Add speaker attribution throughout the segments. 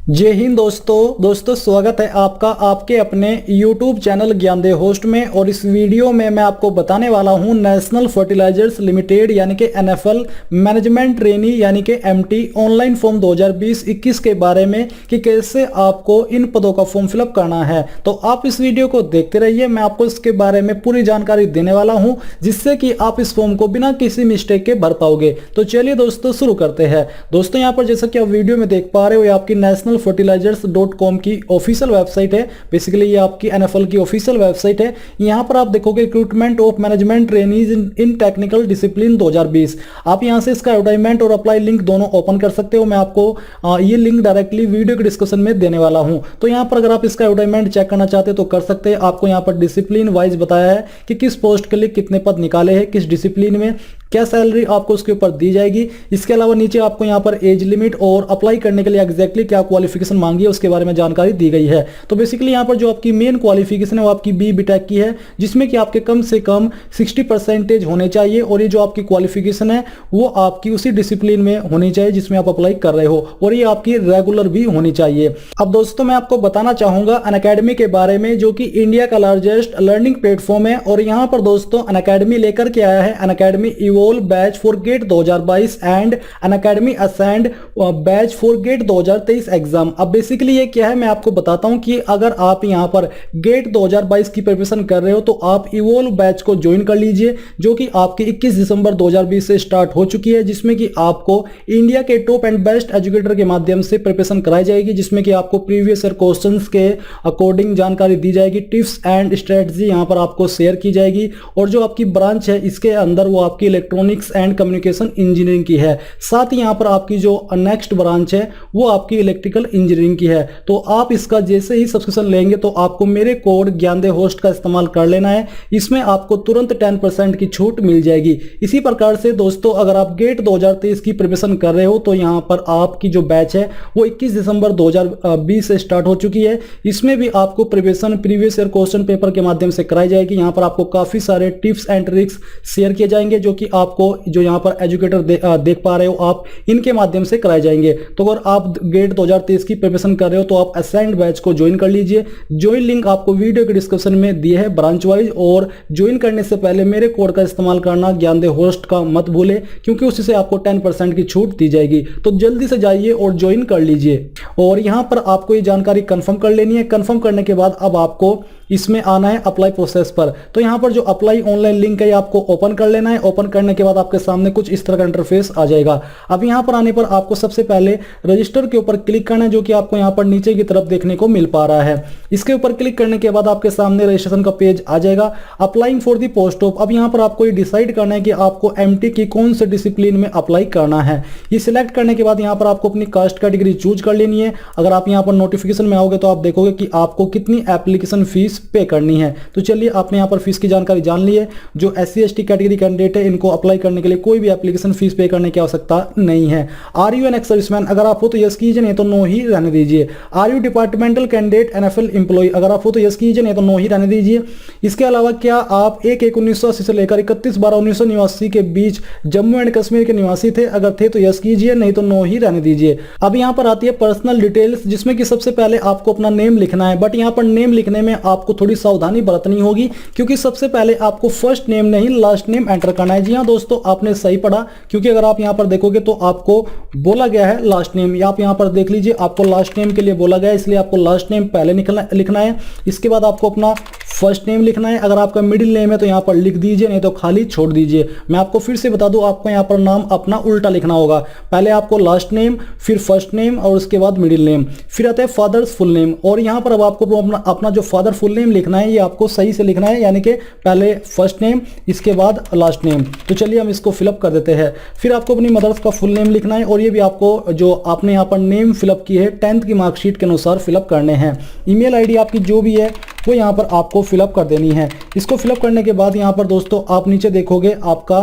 Speaker 1: जय हिंद दोस्तों स्वागत है आपका आपके अपने YouTube चैनल ज्ञानदेव होस्ट में। और इस वीडियो में मैं आपको बताने वाला हूं नेशनल फर्टिलाइजर्स लिमिटेड यानी कि NFL मैनेजमेंट ट्रेनी यानी कि MT ऑनलाइन फॉर्म 2020-21 के बारे में कि कैसे आपको इन पदों का फॉर्म फिलअप करना है। तो आप इस वीडियो को देखते रहिए, मैं आपको इसके बारे में पूरी जानकारी देने वाला हूं जिससे कि आप इस फॉर्म को बिना किसी मिस्टेक के भर पाओगे। तो चलिए दोस्तों शुरू करते हैं। दोस्तों यहाँ पर जैसा कि आप वीडियो में देख पा रहे हो, ये आपकी नेशनल fertilizers.com की ऑफिशियल वेबसाइट है। बेसिकली ये आपकी NFL की ऑफिशियल वेबसाइट है। यहाँ पर आप देखोगे recruitment of management trainees in technical discipline 2020। आप यहाँ से इसका एडवर्टाइजमेंट और अप्लाई लिंक दोनों ओपन कर सकते हो। मैं आपको ये लिंक डायरेक्टली वीडियो के डिस्क्रिप्शन में देने वाला हूँ। तो यहाँ पर अगर आप इसका एडवर्टाइजमेंट चेक करना चाहते हो तो कर सकते हैं। आपको यहाँ पर डिसिप्लिन वाइज बताया है कि किस पोस्ट के लिए कितने पद निकाले हैं, किस डिसिप्लिन में क्या सैलरी आपको उसके ऊपर दी जाएगी। इसके अलावा नीचे आपको यहाँ पर एज लिमिट और अप्लाई करने के लिए एग्जैक्टली क्या क्वालिफिकेशन मांगी है उसके बारे में जानकारी दी गई है। तो बेसिकली यहाँ पर जो आपकी मेन क्वालिफिकेशन है वो आपकी BTech की है, जिसमें कि आपके कम से कम 60% होने चाहिए। और ये जो आपकी क्वालिफिकेशन है वो आपकी उसी डिसिप्लिन में होनी चाहिए जिसमें आप अप्लाई कर रहे हो, और ये आपकी रेगुलर भी होनी चाहिए। अब दोस्तों मैं आपको बताना चाहूंगा अनअकैडमी के बारे में, जो कि इंडिया का लार्जेस्ट लर्निंग प्लेटफॉर्म है। और यहाँ पर दोस्तों अनअकैडमी लेकर के आया है Unacademy batch for GATE 2022 and Unacademy ascend batch for GATE 2023 exam. अब बेसिकली ये क्या है मैं आपको बताता हूं कि अगर आप यहां पर गेट 2022 की प्रिपरेशन कर रहे हो तो आप इवोल्व बैच को ज्वाइन कर लीजिए, जो कि आपके 21 दिसंबर 2020 से स्टार्ट हो चुकी है, जिसमें कि आपको इंडिया के टॉप एंड बेस्ट एजुकेटर के माध्यम से प्रिपरेशन कराई जाएगी, जिसमें कि आपको प्रीवियस ईयर क्वेश्चंस के अकॉर्डिंग जानकारी दी जाएगी, टिप्स एंड स्ट्रेटजी यहां पर आपको शेयर की जाएगी। और जो आपकी ब्रांच है इसके अंदर वो आपकी इलेक्ट्रॉनिक्स एंड कम्युनिकेशन इंजीनियरिंग की है। साथ ही यहां पर आपकी जो नेक्स्ट ब्रांच है वो आपकी इलेक्ट्रिकल इंजीनियरिंग की है। तो आप इसका जैसे ही सब्सक्रिप्शन लेंगे तो आपको मेरे कोड ज्ञानदेव होस्ट का इस्तेमाल कर लेना है, इसमें आपको तुरंत 10% की छूट मिल जाएगी। इसी प्रकार से दोस्तों अगर आप गेट 2023 की प्रिपरेशन कर रहे हो तो यहां पर आपकी जो बैच है वो 21 दिसंबर 2020 से स्टार्ट हो चुकी है। इसमें भी आपको preparation previous year question paper के माध्यम से कराई जाएगी। यहां पर आपको काफी सारे टिप्स एंड ट्रिक्स शेयर किए जाएंगे, जो कि आपको जो यहाँ पर एजुकेटर देख पा रहे हो आप इनके माध्यम से कराए जाएंगे। तो अगर आप गेट 2023 की प्रिपरेशन कर रहे हो तो आप असाइंड बैच को ज्वाइन कर लीजिए। ज्वाइन लिंक आपको वीडियो के डिस्क्रिप्शन में दिए है ब्रांच वाइज। और ज्वाइन करने से पहले मेरे कोड का इस्तेमाल करना ज्ञानदेव होस्ट का मत भूले, क्योंकि उससे आपको 10% की छूट दी जाएगी। तो जल्दी से जाइए और ज्वाइन कर लीजिए। और यहाँ पर आपको ये जानकारी कंफर्म कर लेनी है। कंफर्म करने के बाद अब आपको इसमें आना है अप्लाई प्रोसेस पर। तो यहाँ पर जो अप्लाई ऑनलाइन लिंक है आपको ओपन कर लेना है। ओपन करने के बाद आपके सामने कुछ इस तरह का इंटरफेस आ जाएगा। अब यहाँ पर आने पर आपको सबसे पहले रजिस्टर के ऊपर क्लिक करना है, जो कि आपको यहाँ पर नीचे की तरफ देखने को मिल पा रहा है। इसके ऊपर क्लिक करने के बाद आपके सामने रजिस्ट्रेशन का पेज आ जाएगा। Applying for the post of, अब यहाँ पर आपको ये डिसाइड करना है कि आपको MT की कौन से डिसिप्लिन में अप्लाई करना है। ये सिलेक्ट करने के बाद यहाँ पर आपको अपनी कास्ट कैटेगरी चूज कर लेनी है। अगर आप यहाँ पर नोटिफिकेशन में आओगे तो आप देखोगे कि आपको कितनी एप्लीकेशन फीस पे करनी है। तो चलिए आपने यहाँ पर फीस की जानकारी जान ली है। जो SC ST कैटेगरी कैंडिडेट है इनको अप्लाई करने के लिए कोई भी एप्लीकेशन फीस पे करने की आवश्यकता नहीं है। Are you an ex serviceman, अगर आप हो तो यस कीजिए, नहीं तो नो ही रहने दीजिए। Are you departmental candidate NFL employ, अगर आप हो तो यस कीजिए, नहीं तो नो ही रहने दीजिए। इसके अलावा क्या आप 1/1/1980 से लेकर 31/12/1989 के बीच जम्मू एंड कश्मीर के निवासी थे, अगर थे तो यस कीजिए, नहीं तो नो ही रहने दीजिए। अब यहाँ पर आती है पर्सनल डिटेल्स, जिसमें कि सबसे पहले आपको अपना नेम लिखना है। बट यहाँ पर नेम लिखने में आपको थोड़ी सावधानी बरतनी होगी, क्योंकि सबसे पहले आपको फर्स्ट नेम नहीं लास्ट नेम एंटर करना है। जी हाँ दोस्तों आपने सही पढ़ा, क्योंकि अगर आप यहाँ पर देखोगे तो आपको बोला गया है लास्ट नेम। आप यहाँ पर देख लीजिए आपको लास्ट नेम के लिए बोला गया है, इसलिए आपको लास्ट नेम पहले लिखना है। इसके बाद आपको अपना फर्स्ट नेम लिखना है। अगर आपका मिडिल नेम है तो यहाँ पर लिख दीजिए, नहीं तो खाली छोड़ दीजिए। मैं आपको फिर से बता दूं, आपको यहाँ पर नाम अपना उल्टा लिखना होगा। पहले आपको लास्ट नेम, फिर फर्स्ट नेम और उसके बाद मिडिल नेम, फिर आता है फादर्स फुल नेम। और यहाँ पर अब आपको अपना जो फादर फुल नेम लिखना है ये आपको सही से लिखना है, यानी कि पहले फर्स्ट नेम इसके बाद लास्ट नेम। तो चलिए हम इसको फिलअप कर देते हैं। फिर आपको अपनी मदर्स का फुल नेम लिखना है, और ये भी आपको जो आपने यहाँ पर नेम फिलअप की है 10th की मार्कशीट के अनुसार फिलअप करने हैं। ईमेल आईडी आपकी जो भी है वो यहाँ पर आपको फिलअप कर देनी है। इसको फिलअप करने के बाद यहाँ पर दोस्तों आप नीचे देखोगे आपका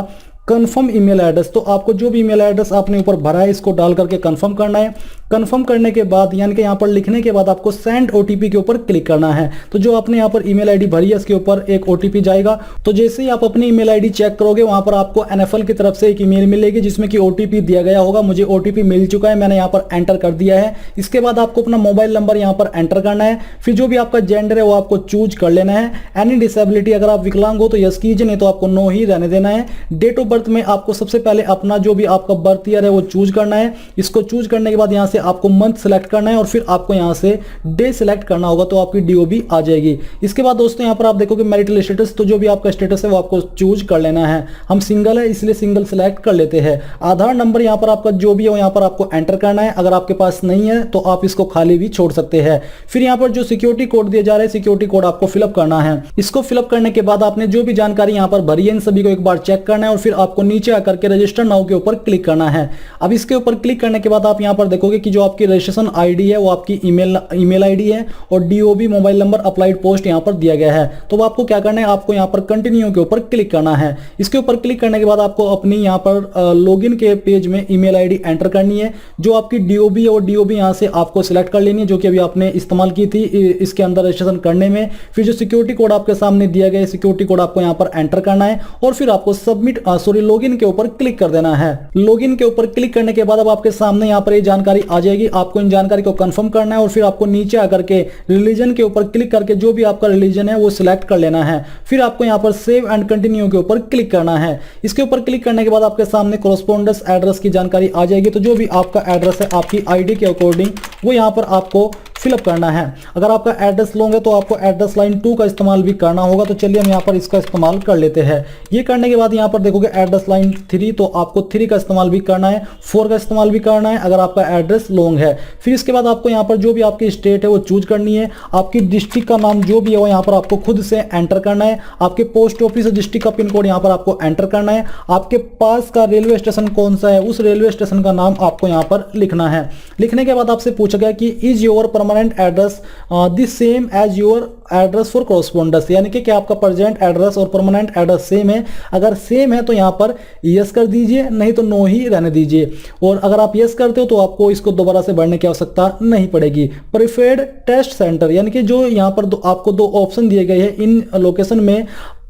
Speaker 1: कंफर्म ईमेल एड्रेस। तो आपको जो भी ईमेल एड्रेस आपने ऊपर भरा है इसको डाल करके कंफर्म करना है। कंफर्म करने के बाद यानी कि यहाँ पर लिखने के बाद आपको सेंड ओटीपी के ऊपर क्लिक करना है। तो जो आपने यहाँ पर ईमेल आईडी भरी है इसके ऊपर एक ओटीपी जाएगा। तो जैसे ही आप अपनी ईमेल आईडी चेक करोगे वहां पर आपको एनएफएल की तरफ से एक ईमेल मिलेगी जिसमें कि ओटीपी दिया गया होगा। मुझे ओटीपी मिल चुका है, मैंने यहाँ पर एंटर कर दिया है। इसके बाद आपको अपना मोबाइल नंबर यहाँ पर एंटर करना है। फिर जो भी आपका जेंडर है वो आपको चूज कर लेना है। एनी डिसेबिलिटी, अगर आप विकलांग हो तो यस कीजिए, नहीं तो आपको नो ही रहने देना है। डेट ऑफ बर्थ में आपको सबसे पहले अपना जो भी आपका बर्थ ईयर है वो चूज करना है। इसको चूज करने के बाद यहाँ से आपको मंथ सेलेक्ट करना है और फिर आपको यहाँ से डे सेलेक्ट करना होगा, तो आपकी डीओबी आ जाएगी। इसके बाद दोस्तों यहाँ पर आप देखोगे मैरिटल स्टेटस, तो जो भी आपका स्टेटस है वो आपको चूज कर लेना है। हम सिंगल है इसलिए सिंगल सेलेक्ट कर लेते हैं। आधार नंबर यहाँ पर आपका जो भी है यहाँ पर आपको एंटर करना है। अगर आपके पास नहीं है तो आप इसको खाली भी छोड़ सकते हैं। फिर यहाँ पर जो सिक्योरिटी कोड दिया जा रहा है, सिक्योरिटी कोड आपको फिलअप करना है। इसको फिलअप करने के बाद आपने जो भी जानकारी यहाँ पर भरी है इन सभी को एक बार चेक करना है और फिर आपको नीचे आकर के रजिस्टर नाउ के ऊपर क्लिक करना है। अब इसके ऊपर क्लिक करने के बाद आप यहाँ पर देखोगे कि जो आपकी रजिस्ट्रेशन आईडी है वो आपकी ईमेल आईडी है और DOB mobile number applied post यहाँ पर दिया गया है। तो आपको क्या करना है, आपको यहाँ पर कंटिन्यू के ऊपर क्लिक करना है। इसके ऊपर क्लिक करने के बाद आपको अपनी यहाँ पर लॉगिन के पेज में ईमेल आईडी एंटर करनी है। जो आपकी डीओबी है वो डीओबी यहाँ से आपको सिलेक्ट कर लेनी है जो कि अभी आपने इस्तेमाल की थी इसके अंदर रजिस्ट्रेशन करने में। फिर जो सिक्योरिटी कोड आपके सामने दिया गया है सिक्योरिटी कोड आपको यहाँ पर एंटर करना है और फिर आपको सबमिट लॉगिन के ऊपर क्लिक कर देना है। लॉगिन के ऊपर क्लिक करने के बाद अब आपके सामने यहाँ पर ये जानकारी आ जाएगी। आपको इन जानकारी को कंफर्म करना है और फिर आपको नीचे आकर के रिलीजन के ऊपर क्लिक करके जो भी आपका रिलीजन है वो सिलेक्ट कर लेना है। फिर आपको यहाँ पर सेव एंड कंटिन्यू के ऊपर क्लिक करना है। इसके ऊपर क्लिक करने के बाद आपके सामने कोरस्पोंडेंस एड्रेस की जानकारी आ जाएगी। तो जो भी आपका एड्रेस है आपकी आईडी के अकॉर्डिंग वो यहाँ पर आपको फिलअप करना है। अगर आपका एड्रेस लॉन्ग है तो आपको एड्रेस लाइन 2 का इस्तेमाल भी करना होगा। तो चलिए हम यहाँ पर इसका इस्तेमाल कर लेते हैं। ये करने के बाद यहाँ पर देखोगे एड्रेस लाइन 3, तो आपको 3 का इस्तेमाल भी करना है, 4 का इस्तेमाल भी करना है अगर आपका एड्रेस लॉन्ग है। फिर इसके बाद आपको यहाँ पर जो भी आपकी स्टेट है वो चूज करनी है। आपकी डिस्ट्रिक्ट का नाम जो भी है वो यहाँ पर आपको खुद से एंटर करना है। आपके पोस्ट ऑफिस डिस्ट्रिक्ट का पिन कोड यहाँ पर आपको एंटर करना है। आपके पास का रेलवे स्टेशन कौन सा है उस रेलवे स्टेशन का नाम आपको यहाँ पर लिखना है। लिखने के बाद आपसे पूछा गया कि is your permanent address the same as your address for correspondence, यानी कि क्या आपका प्रेजेंट एड्रेस और परमानेंट एड्रेस सेम है। अगर सेम है तो यहाँ पर यस कर दीजिए, नहीं तो नो ही रहने दीजिए। और अगर आप यस करते हो तो आपको इसको दोबारा से भरने की आवश्यकता नहीं पड़ेगी। प्रिफर्ड टेस्ट सेंटर, यानी कि जो यहाँ पर आपको 2 ऑप्शन दिए गए हैं इन लोकेशन में,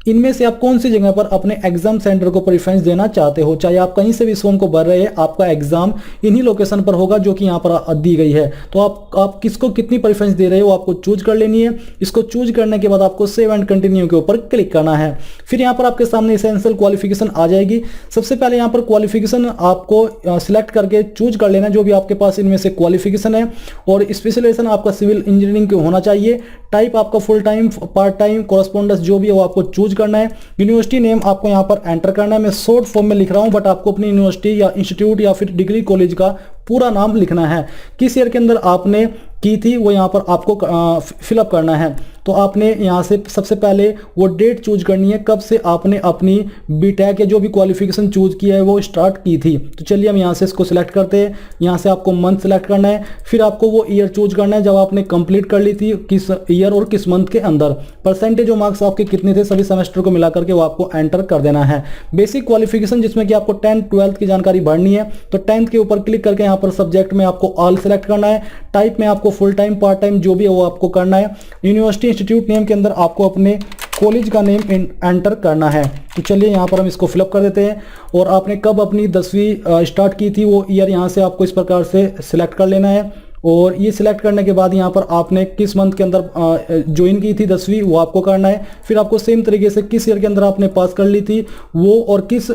Speaker 1: इनमें से आप कौन सी जगह पर अपने एग्जाम सेंटर को प्रेफरेंस देना चाहते हो। चाहे आप कहीं से भी फॉर्म को भर रहे हैं आपका एग्जाम इन्हीं लोकेशन पर होगा जो कि यहाँ पर दी गई है। तो आप किसको कितनी प्रेफरेंस दे रहे हो आपको चूज कर लेनी है। इसको चूज करने के बाद आपको सेव एंड कंटिन्यू के ऊपर क्लिक करना है। फिर यहाँ पर आपके सामने एसेंशियल क्वालिफिकेशन आ जाएगी। सबसे पहले यहाँ पर क्वालिफिकेशन आपको सिलेक्ट करके चूज कर लेना जो भी आपके पास इनमें से क्वालिफिकेशन है। और स्पेशलाइजेशन आपका सिविल इंजीनियरिंग के होना चाहिए। टाइप आपका full time, part time, correspondence जो भी है वो आपको चूज करना है। यूनिवर्सिटी नेम आपको यहां पर एंटर करना है। मैं शॉर्ट फॉर्म में लिख रहा हूं बट आपको अपनी यूनिवर्सिटी या इंस्टीट्यूट या फिर डिग्री कॉलेज का पूरा नाम लिखना है। किस ईयर के अंदर आपने की थी वो यहाँ पर आपको फिलअप करना है। तो आपने यहाँ से सबसे पहले वो डेट चूज करनी है कब से आपने अपनी बीटेक या जो भी क्वालिफिकेशन चूज किया है वो स्टार्ट की थी। तो चलिए हम यहाँ से इसको सिलेक्ट करते हैं। यहाँ से आपको मंथ सेलेक्ट करना है। फिर आपको वो ईयर चूज करना है जब आपने कंप्लीट कर ली थी, किस ईयर और किस मंथ के अंदर। परसेंटेज और मार्क्स आपके कितने थे सभी सेमेस्टर को मिलाकर के वो आपको एंटर कर देना है। बेसिक क्वालिफिकेशन जिसमें कि आपको 10th 12th की जानकारी भरनी है। तो 10th के ऊपर क्लिक करके यहाँ पर सब्जेक्ट में आपको ऑल सेलेक्ट करना है। टाइप में आपको फुल टाइम, पार्ट टाइम जो भी है वो आपको करना है। यूनिवर्सिटी इंस्टीट्यूट नेम के अंदर आपको अपने कॉलेज का नेम एंटर करना है। तो चलिए यहाँ पर हम इसको फिलअप कर देते हैं। और आपने कब अपनी 10वीं स्टार्ट की थी वो ईयर यहाँ से आपको इस प्रकार से सिलेक्ट कर लेना है। और ये सिलेक्ट करने के बाद यहाँ पर आपने किस मंथ के अंदर ज्वाइन की थी 10वीं वो आपको करना है। फिर आपको सेम तरीके से किस ईयर के अंदर आपने पास कर ली थी वो और किस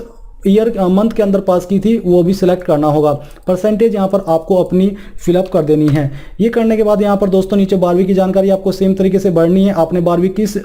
Speaker 1: ईयर मंथ के अंदर पास की थी वो भी सिलेक्ट करना होगा। परसेंटेज यहाँ पर आपको अपनी फिलअप कर देनी है। ये करने के बाद यहाँ पर दोस्तों नीचे 12वीं की जानकारी आपको सेम तरीके से भरनी है। आपने 12वीं किस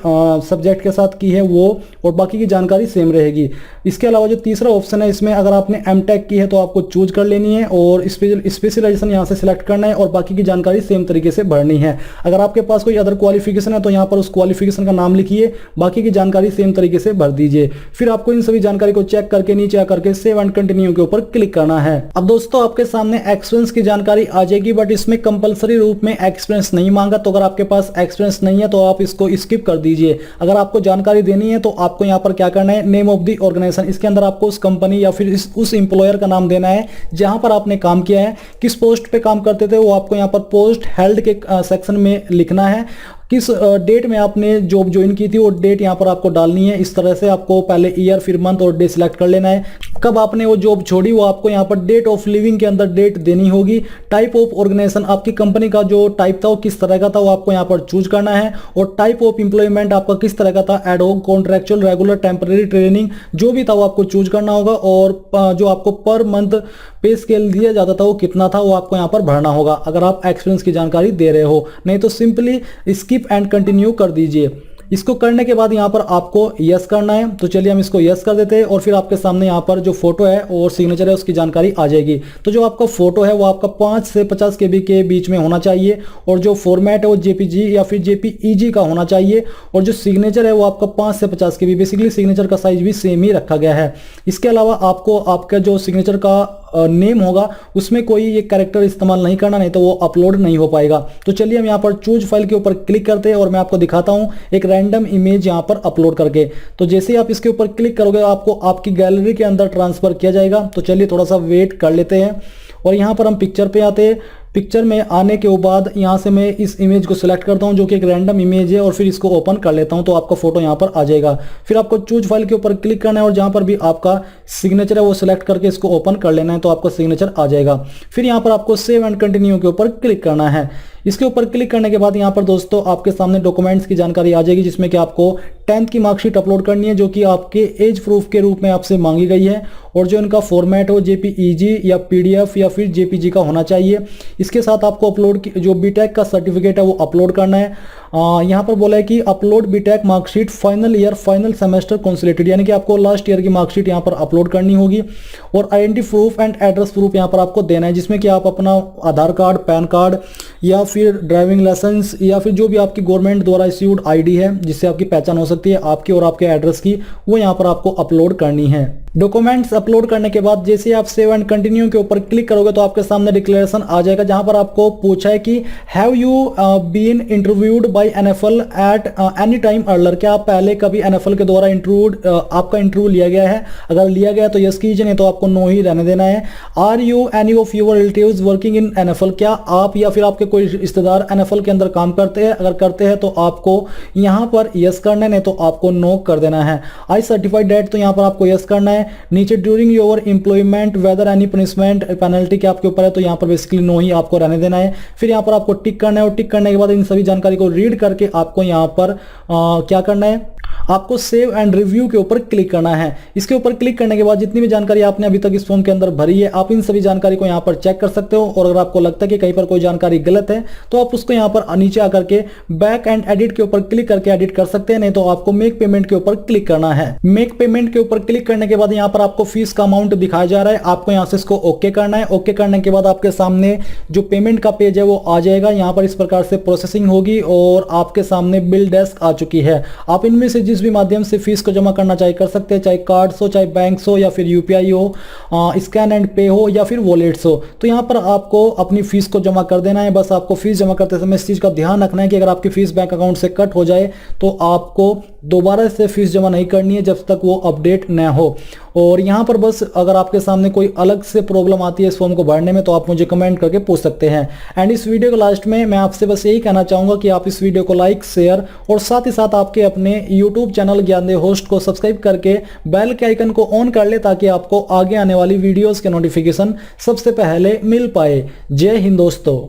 Speaker 1: सब्जेक्ट के साथ की है वो और बाकी की जानकारी सेम रहेगी। इसके अलावा जो तीसरा ऑप्शन है इसमें अगर आपने एमटेक की है तो आपको चूज कर लेनी है और स्पेशलाइजेशन यहाँ से सिलेक्ट करना है और बाकी की जानकारी सेम तरीके से भरनी है। अगर आपके पास कोई अदर क्वालिफिकेशन है तो यहाँ पर उस क्वालिफिकेशन का नाम लिखिए, बाकी की जानकारी सेम तरीके से भर दीजिए। फिर आपको इन सभी जानकारी को चेक करके नीचे आकर के सेव एंड कंटिन्यू के ऊपर क्लिक करना है। अब दोस्तों आपके सामने एक्सपीरियंस की जानकारी आ जाएगी, बट इसमें कंपलसरी रूप में एक्सपीरियंस नहीं मांगा। तो अगर आपके पास एक्सपीरियंस नहीं है तो आप इसको स्किप कर दीजिए। अगर आपको जानकारी देनी है तो आपको यहाँ पर क्या करना है, नेम ऑफ द ऑर्गेनाइजेशन, इसके अंदर आपको उस कंपनी या फिर उस एम्प्लॉयर का नाम देना है जहां पर आपने काम किया है, किस पोस्ट पे काम करते थे वो आपको यहाँ पर पोस्ट हेल्ड के सेक्शन में लिखना है। किस डेट में आपने जॉब ज्वाइन की थी वो डेट यहाँ पर आपको डालनी है। इस तरह से आपको पहले ईयर फिर मंथ और डे सिलेक्ट कर लेना है। कब आपने वो जॉब छोड़ी वो आपको यहाँ पर डेट ऑफ लिविंग के अंदर डेट देनी होगी। टाइप ऑफ ऑर्गेनाइजेशन, आपकी कंपनी का जो टाइप था वो किस तरह का था वो आपको यहाँ पर चूज करना है। और टाइप ऑफ एम्प्लॉयमेंट आपका किस तरह का था, ad hoc, contractual, regular, temporary, training, जो भी था वो आपको चूज करना होगा। और जो आपको पर मंथ पे स्केल दिया जाता था वो कितना था वो आपको यहाँ पर भरना होगा, अगर आप एक्सपीरियंस की जानकारी दे रहे हो। नहीं तो सिंपली स्किप एंड कंटिन्यू कर दीजिए। इसको करने के बाद यहाँ पर आपको यस करना है। तो चलिए हम इसको यस कर देते हैं और फिर आपके सामने यहाँ पर जो फोटो है और सिग्नेचर है उसकी जानकारी आ जाएगी। तो जो आपका फोटो है वो आपका 5 से 50 KB के बीच में होना चाहिए और जो फॉर्मेट है वो JPG या फिर JPEG का होना चाहिए। और जो सिग्नेचर है वो आपका 5 से 50 KB, बेसिकली सिग्नेचर का साइज भी सेम ही रखा गया है। इसके अलावा आपको आपका जो सिग्नेचर का नेम होगा उसमें कोई ये कैरेक्टर इस्तेमाल नहीं करना, नहीं तो वो अपलोड नहीं हो पाएगा। तो चलिए हम यहाँ पर चूज फाइल के ऊपर क्लिक करते हैं और मैं आपको दिखाता हूँ एक रैंडम इमेज यहाँ पर अपलोड करके। तो जैसे ही आप इसके ऊपर क्लिक करोगे आपको आपकी गैलरी के अंदर ट्रांसफर किया जाएगा। तो चलिए थोड़ा सा वेट कर लेते हैं और यहाँ पर हम पिक्चर पे आते हैं। पिक्चर में आने के बाद यहाँ से मैं इस इमेज को सिलेक्ट करता हूँ जो कि एक रैंडम इमेज है और फिर इसको ओपन कर लेता हूँ। तो आपका फोटो यहाँ पर आ जाएगा। फिर आपको चूज फाइल के ऊपर क्लिक करना है और जहाँ पर भी आपका सिग्नेचर है वो सिलेक्ट करके इसको ओपन कर लेना है। तो आपका सिग्नेचर आ जाएगा। फिर यहाँ पर आपको सेव एंड कंटिन्यू के ऊपर क्लिक करना है। इसके ऊपर क्लिक करने के बाद यहाँ पर दोस्तों आपके सामने डॉक्यूमेंट्स की जानकारी आ जाएगी, जिसमें कि आपको 10th की मार्कशीट अपलोड करनी है जो कि आपके एज प्रूफ के रूप में आपसे मांगी गई है। और जो इनका फॉर्मेट हो JPEG या PDF या फिर JPG का होना चाहिए। इसके साथ आपको अपलोड जो बीटेक का सर्टिफिकेट है वो अपलोड करना है। यहाँ पर बोला है कि upload BTech marksheet final year final semester consolidated, यानी कि आपको लास्ट ईयर की मार्कशीट यहाँ पर अपलोड करनी होगी। और identity proof and address proof यहाँ पर आपको देना है, जिसमें कि आप अपना आधार कार्ड, पैन कार्ड या फिर ड्राइविंग लाइसेंस या फिर जो भी आपकी गवर्नमेंट द्वारा इश्यूड ID है जिससे आपकी पहचान हो सकती है आपकी और आपके एड्रेस की, वो यहाँ पर आपको अपलोड करनी है। डॉक्यूमेंट्स अपलोड करने के बाद जैसे आप सेव एंड कंटिन्यू के ऊपर क्लिक करोगे तो आपके सामने डिक्लेरेशन आ जाएगा, जहां पर आपको पूछा है कि have you been interviewed by NFL at any time earlier, क्या आप पहले कभी NFL के द्वारा आपका इंटरव्यू लिया गया है। अगर लिया गया तो यस कीजिए, नहीं तो आपको नो ही रहने देना है। Are you any of your relatives working in NFL, क्या आप या फिर आपके कोई रिश्तेदार NFL के अंदर काम करते हैं। अगर करते हैं तो आपको यहाँ पर यस करना है, नहीं तो आपको नो कर देना है। आई सर्टिफाइड डेट, तो यहाँ पर आपको यस करना है। नीचे during your employment whether any punishment penalty के आपके ऊपर है, तो यहाँ पर बेसिकली नो ही आपको रहने देना है। फिर यहाँ पर आपको टिक करना है और टिक करने के बाद इन सभी जानकारी को रीड करके आपको यहाँ पर क्या करना है, आपको सेव एंड रिव्यू के ऊपर क्लिक करना है। इसके ऊपर क्लिक करने के बाद जितनी भी जानकारी आपने अभी तक इस फॉर्म के अंदर भरी है आप इन सभी जानकारी को यहाँ पर चेक कर सकते हो। और अगर आपको लगता है कि कहीं पर कोई जानकारी गलत है तो आप उसको यहाँ पर नीचे आकर के बैक एंड एडिट के ऊपर क्लिक करके एडिट कर सकते हैं, नहीं तो आपको मेक पेमेंट के ऊपर क्लिक करना है। मेक पेमेंट के ऊपर क्लिक करने के बाद यहाँ पर आपको फीस का अमाउंट दिखाया जा रहा है, आपको यहाँ से इसको ओके करना है। ओके करने के बाद आपके सामने जो पेमेंट का पेज है वो आ जाएगा। यहाँ पर इस प्रकार से प्रोसेसिंग होगी और आपके सामने बिल डेस्क आ चुकी है। आप इनमें से जिस भी माध्यम से फीस को जमा करना चाहे कर सकते हैं, चाहे कार्ड्स हो, चाहे बैंक्स हो या फिर UPI हो, स्कैन एंड पे हो या फिर वॉलेट्स हो। तो यहाँ पर आपको अपनी फीस को जमा कर देना है। बस आपको फीस जमा करते समय इस चीज का ध्यान रखना है कि अगर आपकी फीस बैंक अकाउंट से कट हो जाए तो आपको दोबारा से फीस जमा नहीं करनी है जब तक वो अपडेट न हो। और यहाँ पर बस अगर आपके सामने कोई अलग से प्रॉब्लम आती है इस फॉर्म को भरने में तो आप मुझे कमेंट करके पूछ सकते हैं। एंड इस वीडियो के लास्ट में मैं आपसे बस यही कहना चाहूंगा कि आप इस वीडियो को लाइक, शेयर और साथ ही साथ आपके अपने YouTube चैनल ज्ञानदेव होस्ट को सब्सक्राइब करके बेल के आइकन को ऑन कर ले, ताकि आपको आगे आने वाली वीडियोस के नोटिफिकेशन सबसे पहले मिल पाए। जय हिंद दोस्तों।